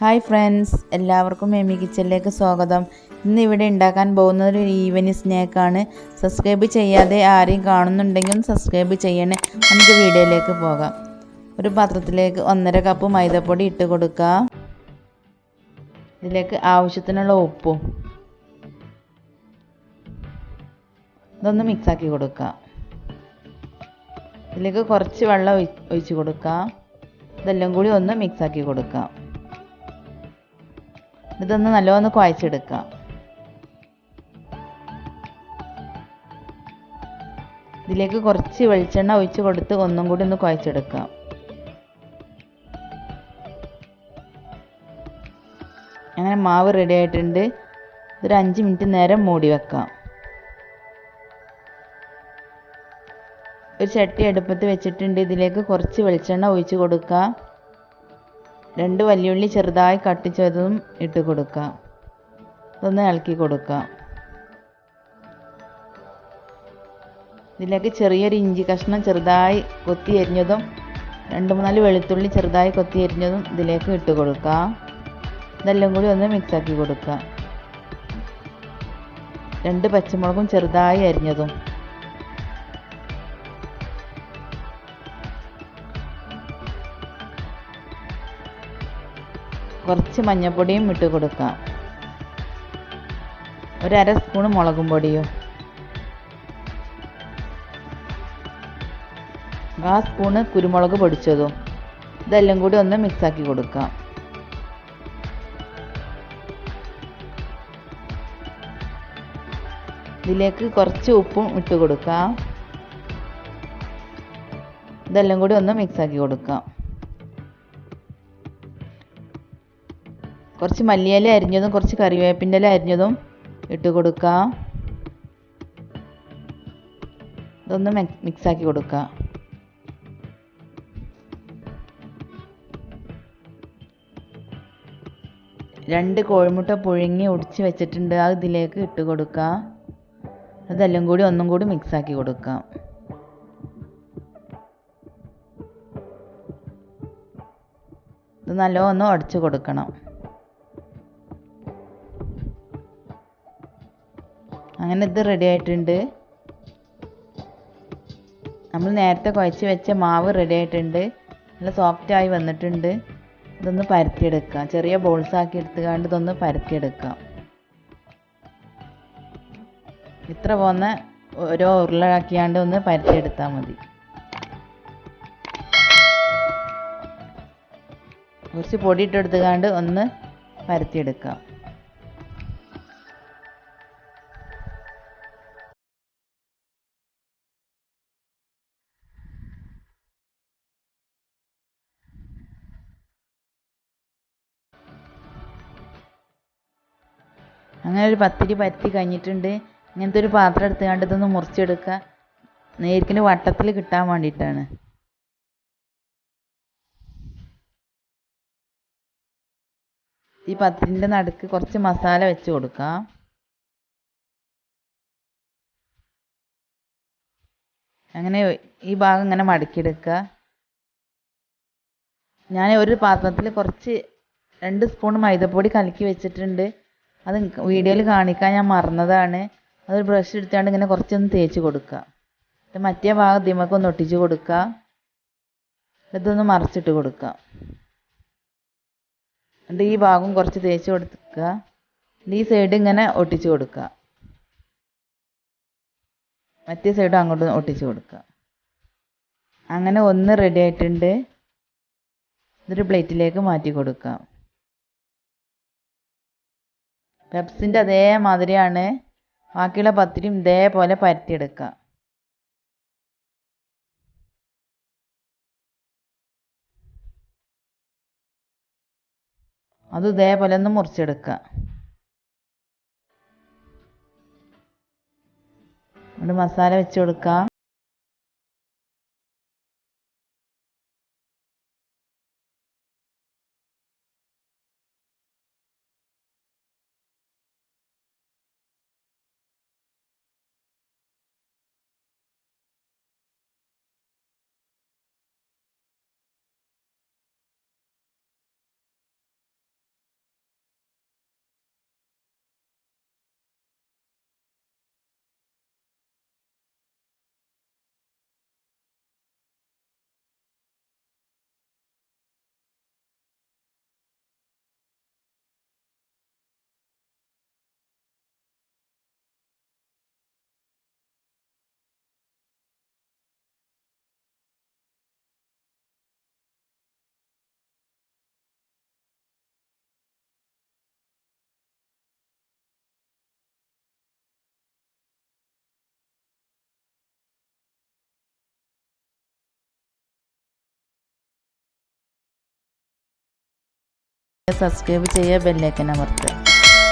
Hi friends, എല്ലാവർക്കും Amy കിച്ചണിലേക്ക് സ്വാഗതം. ഇന്ന് ഇവിടെ ഉണ്ടാക്കാൻ പോകുന്ന ഒരു ഈവനിങ് സ്നാക്കാണ്. സബ്സ്ക്രൈബ് ചെയ്യാതെ ആരെയും കാണുന്നുണ്ടെങ്കിൽ സബ്സ്ക്രൈബ് ചെയ്യണേ. നമുക്ക് വീഡിയോയിലേക്ക് പോകാം. ഒരു പാത്രത്തിലേക്ക് 1.5 കപ്പ് മൈദപ്പൊടി ഇട്ട് കൊടുക്കുക. ഇതിലേക്ക് ആവശ്യത്തിനുള്ള ഉപ്പും ഇതൊന്ന് മിക്സാക്കി കൊടുക്കുക. ഇതിലേക്ക് കുറച്ച് വെള്ളം ഒഴിച്ച് കൊടുക്കുക. ഇതെല്ലാം കൂടി ഒന്ന് മിക്സാക്കി കൊടുക്കുക. ഇതൊന്ന് നല്ലോണം കുഴച്ചെടുക്കാം. ഇതിലേക്ക് കുറച്ച് വെളിച്ചെണ്ണ ഒഴിച്ച് കൊടുത്ത് ഒന്നും കൂടി ഒന്ന് കുഴച്ചെടുക്കാം. അങ്ങനെ മാവ് റെഡി ആയിട്ടുണ്ട്. ഇതൊരു 5 മിനിറ്റ് നേരം മൂടി വെക്കാം. ഒരു ചട്ടി അടുപ്പത്ത് വെച്ചിട്ടുണ്ട്. ഇതിലേക്ക് കുറച്ച് വെളിച്ചെണ്ണ ഒഴിച്ച് കൊടുക്കുക. 2 വലിയുള്ളി ചെറുതായി കട്ട് ചെയ്തതും ഇട്ട് കൊടുക്കുക. ഇതൊന്ന് ഇളക്കി കൊടുക്കുക. ഇതിലേക്ക് ചെറിയൊരു ഇഞ്ചി കഷ്ണം ചെറുതായി കൊത്തി അരിഞ്ഞതും 2-3 വെളുത്തുള്ളി ചെറുതായി കൊത്തി അരിഞ്ഞതും ഇതിലേക്ക് ഇട്ട് കൊടുക്കുക. ഇതെല്ലാം കൂടി ഒന്ന് മിക്സാക്കി കൊടുക്കുക. 2 പച്ചമുളകും ചെറുതായി അരിഞ്ഞതും കുറച്ച് മഞ്ഞൾപ്പൊടിയും ഇട്ട് കൊടുക്കാം. 1/2 സ്പൂൺ മുളകും പൊടിയും 1/4 സ്പൂണ് കുരുമുളക് പൊടിച്ചതും ഇതെല്ലാം കൂടി ഒന്ന് മിക്സാക്കി കൊടുക്കാം. ഇതിലേക്ക് കുറച്ച് ഉപ്പും ഇട്ട് കൊടുക്കാം. ഇതെല്ലാം കൂടി ഒന്ന് മിക്സാക്കി കൊടുക്കാം. കുറച്ച് മല്ലിയില അരിഞ്ഞതും കുറച്ച് കറിവേപ്പിൻ്റെ ഇല അരിഞ്ഞതും ഇട്ട് കൊടുക്കുക. ഇതൊന്ന് മിക്സാക്കി കൊടുക്കുക. രണ്ട് കോഴിമുട്ട പുഴുങ്ങി ഒടിച്ച് വെച്ചിട്ടുണ്ട്. അത് ഇതിലേക്ക് ഇട്ട് കൊടുക്കുക. അതെല്ലാം കൂടി ഒന്നും കൂടി മിക്സാക്കി കൊടുക്കാം. ഇത് നല്ലോണം ഉടച്ച് കൊടുക്കണം. അങ്ങനെ ഇത് റെഡി ആയിട്ടുണ്ട്. നമ്മൾ നേരത്തെ കുഴച്ച് വെച്ച മാവ് റെഡി ആയിട്ടുണ്ട്. നല്ല സോഫ്റ്റായി വന്നിട്ടുണ്ട്. ഇതൊന്ന് പരത്തിയെടുക്കാം. ചെറിയ ബോൾസ് ആക്കി എടുത്തുകൊണ്ട് ഇതൊന്ന് പരത്തിയെടുക്കാം. ഇത്ര പോന്ന ഓരോ ഉരുളയാക്കിയാണ്ട് ഒന്ന് പരത്തിയെടുത്താൽ മതി. കുറച്ച് പൊടി ഇട്ടെടുത്തുകൊണ്ട് ഒന്ന് പരത്തിയെടുക്കാം. അങ്ങനെ ഒരു പത്തിരി പരത്തി കഴിഞ്ഞിട്ടുണ്ട്. ഇങ്ങനത്തെ ഒരു പാത്രം എടുത്തുകൊണ്ട് ഇതൊന്ന് മുറിച്ചെടുക്കുക. നേരിക്കിന് വട്ടത്തിൽ കിട്ടാൻ വേണ്ടിയിട്ടാണ്. ഈ പത്തിരിൻ്റെ നടുക്ക് കുറച്ച് മസാല വെച്ച് കൊടുക്കാം. അങ്ങനെ ഈ ഭാഗം ഇങ്ങനെ മടക്കിയെടുക്കുക. ഞാൻ ഒരു പാത്രത്തിൽ കുറച്ച് 2 സ്പൂൺ മൈദപ്പൊടി കലക്കി വെച്ചിട്ടുണ്ട്. അത് വീഡിയോയിൽ കാണിക്കാൻ ഞാൻ മറന്നതാണ്. അതൊരു ബ്രഷ് എടുത്തുകൊണ്ട് ഇങ്ങനെ കുറച്ചൊന്ന് തേച്ച് കൊടുക്കുക. മറ്റേ ഭാഗം ദിമക്കൊന്ന് ഒട്ടിച്ച് കൊടുക്കുക. ഇതൊന്ന് മറിച്ചിട്ട് കൊടുക്കുക. എന്നിട്ട് ഈ ഭാഗം കുറച്ച് തേച്ച് കൊടുക്കുക. ഈ സൈഡ് ഇങ്ങനെ ഒട്ടിച്ച് കൊടുക്കുക. മറ്റേ സൈഡ് അങ്ങോട്ട് ഒട്ടിച്ച് കൊടുക്കുക. അങ്ങനെ ഒന്ന് റെഡി ആയിട്ടുണ്ട്. ഇതൊരു പ്ലേറ്റിലേക്ക് മാറ്റി കൊടുക്കാം. പെപ്സിൻ്റെ അതേമാതിരിയാണ് ബാക്കിയുള്ള പത്തിരിയും ഇതേപോലെ പരത്തിയെടുക്കുക. അത് ഇതേപോലെ ഒന്ന് മുറിച്ചെടുക്കുക. ഇവിടെ മസാല വെച്ച് കൊടുക്കാം. സബ്സ്ക്രൈബ് ചെയ്യുക, ബെല്ലൈക്കൻ അമർത്തുക.